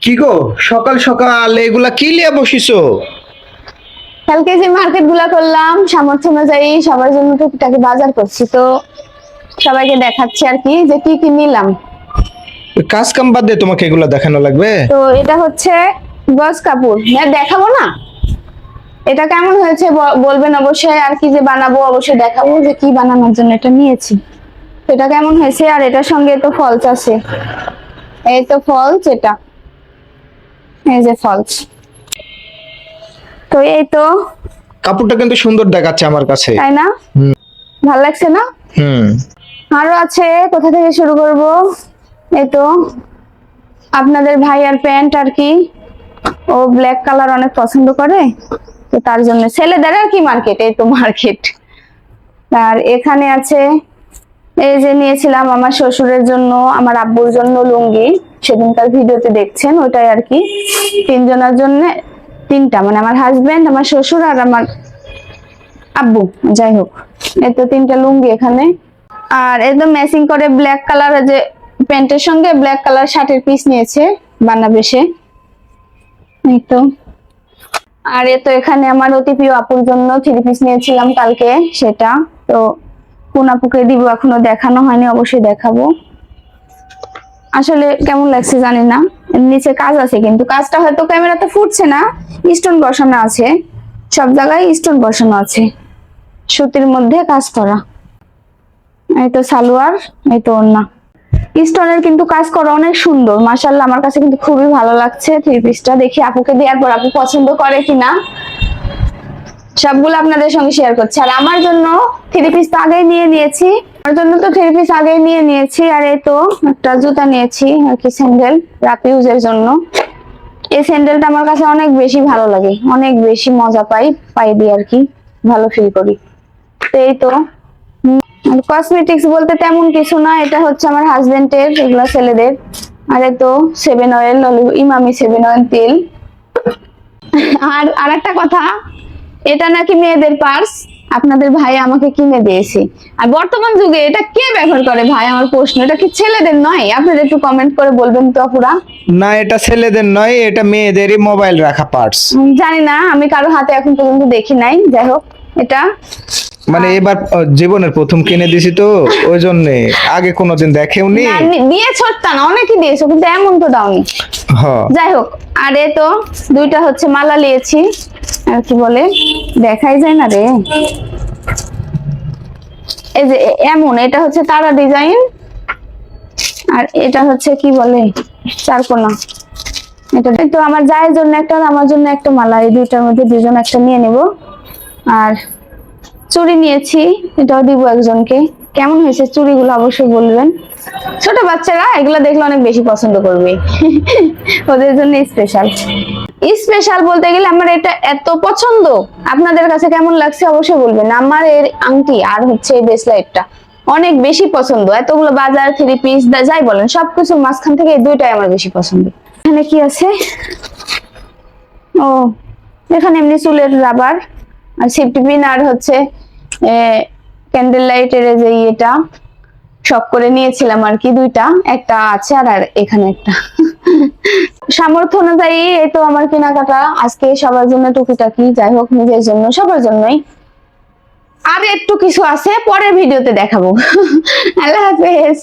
কি গো, সকাল সকাল এগুলা কি লিয়ে বসিছো? কালকে যে মার্কেট গুলা করলাম সামর্থ্য অনুযায়ী সবার জন্য টুকটাকি বাজার করছি, তো সবাইকে দেখাচ্ছি আর কি যে কি কি নিলাম। কাজ কাম বাদ দিয়ে তোমাকে এগুলা দেখানো লাগবে? তো এটা হচ্ছে গজ কাপড়, হ্যাঁ দেখাবো না? এটা কেমন হয়েছে বলবেন অবশ্যই, আর কি যে বানাবো অবশ্যই দেখাবো যে কি বানানোর জন্য এটা নিয়েছি। তো এটা কেমন হয়েছে, আর এটার সঙ্গে তো ফলস আছে, এই তো ফলস, এটা এই যে ফলস। তো এই তো কাপড়টা কিন্তু সুন্দর দেখাচ্ছে আমার কাছে। তাই না? হুম। ভালো লাগছে না? হুম। আরো আছে, কোথা থেকে শুরু করব? এই তো আপনাদের ভাইয়ার প্যান্ট আর কি, ও ব্ল্যাক কালার অনেক পছন্দ করে, তো তার জন্য ছেলেদের আর কি মার্কেট, এই তো মার্কেট। আর এখানে আছে এই যে নিয়েছিলাম আমার শ্বশুরের জন্য, আমার আব্বুর জন্য লুঙ্গি, সেদিনকার ভিডিওতে দেখছেন ওটাই আর কি। তিনজনের জন্য তিনটা, মানে আমার হাজবেন্ড, আমার শ্বশুর আর আমার আব্বু, যাই হোক এই তো তিনটা লুঙ্গি এখানে। আর একদম ম্যাচিং করে ব্ল্যাক কালার, যে প্যান্টের সঙ্গে ব্ল্যাক কালার শার্টের পিস নিয়েছে বানাবেশে, এই তো। আর এ তো এখানে আমার অতি প্রিয় আপুর জন্য থ্রি পিস নিয়েছিলাম কালকে, সেটা তো কোন আপুকে দিব এখনো দেখানো হয়নি, অবশ্যই দেখাবো। আসলে কেমন লাগছে জানি না, নিচে কাজ আছে কিন্তু কাজটা হয়তো ক্যামেরাতে ফুটছে না, স্টোন বসানো আছে, সব জায়গায় স্টোন বসানো আছে, সুতির মধ্যে কাজ করা। এই তো সালোয়ার, এই তো ওড়না, স্টোনের কিন্তু কাজ করা অনেক সুন্দর, মাশাআল্লাহ আমার কাছে কিন্তু খুবই ভালো লাগছে থ্রি পিসটা। দেখি আপুকে দেওয়ার পর আপু পছন্দ করে কিনা, সবগুলো আপনাদের সঙ্গে শেয়ার করছি। আর আমার জন্য থ্রি পিস তো আগেই নিয়ে নিয়েছি, আমার জন্য তো থ্রি পিস আগেই নিয়ে নিয়েছি। আর এই তো একটা জুতা নিয়েছি আর কি, স্যান্ডেল রাত ইউজের জন্য। এই স্যান্ডেলটা আমার কাছে অনেক বেশি ভালো লাগে, অনেক বেশি মজা পাই পায়ে দিয়ে আর কি, ভালো ফিল করি। তো এই তো কসমেটিক্স বলতে তেমন কিছু না, এটা হচ্ছে আমার হাজবেন্ডের, এগুলো ছেলেদের। আর এই তো 7 অয়েল, ইমামি 7 অয়েল তেল। আর আরেকটা কথা, এটা নাকি মেয়েদের পার্স, আপনাদের ভাই আমাকে কিনে দিয়েছে। আর বর্তমান যুগে এটা কে ব্যবহার করে ভাই, আমার প্রশ্ন, এটা কি ছেলেদের নয়? আপনারা একটু কমেন্ট করে বলবেন তো আপুরা। না, এটা ছেলেদের নয়, এটা মেয়েদেরই মোবাইল রাখা পার্স। জানি না, আমি কারো হাতে এখন পর্যন্ত দেখি নাই, যাই হোক এটা মানে এবার জীবনের প্রথম কিনে দিছি তো ওই জন্য, আগে কোনোদিন দেখেওনি। দিয়েছ তা না, অনেকে দিয়েছো কিন্তু এমন তো দাওনি। হ্যাঁ। যাই হোক, আর এ তো দুইটা হচ্ছে মালা নিয়েছি, আর কি বলে দেখাই যায় না রে, এই যে এমন, এটা হচ্ছে তারা ডিজাইন, আর এটা হচ্ছে কি বলে চারকোনা। এটা তো আমার জায়ের জন্য একটা, আমার জন্য একটা মালা, এই দুইটার মধ্যে দুজন একটা নিয়ে নেব। আর চুড়ি নিয়েছি, এটাও দিব একজনকে। কেমন হয়েছে চুড়িগুলো অবশ্যই বলবেন, ছোট বাচ্চারা এগুলো দেখলে অনেক বেশি পছন্দ করবে ওদের জন্য স্পেশাল। স্পেশাল বলতে গেলে আমার এটা এত পছন্দ, আপনাদের কাছে কেমন লাগছে অবশ্যই বলবেন। আমার এর আংটি আর হচ্ছে এই ব্রেসলেটটা অনেক বেশি পছন্দ, এতগুলো বাজার থ্রি পিস যাই বলেন সবকিছু মাঝখান থেকে এই দুইটাই আমার বেশি পছন্দ। এখানে কি আছে, ও এখানে এমনি চুলের রাবার আর সেফটি পিন, আর হচ্ছে ক্যান্ডেল লাইটের যে এটা শখ করে নিয়েছিলাম আর কি, দুইটা, একটা আছে আর এখানে একটা সামর্থ্য অনুযায়ী এই তো আমার কেনাকাটা আজকে সবার জন্য টুকিটাকি, যাই হোক নিজের জন্য সবার জন্যই। আর একটু কিছু আছে পরের ভিডিওতে দেখাবো আল্লাহ হাফেজ।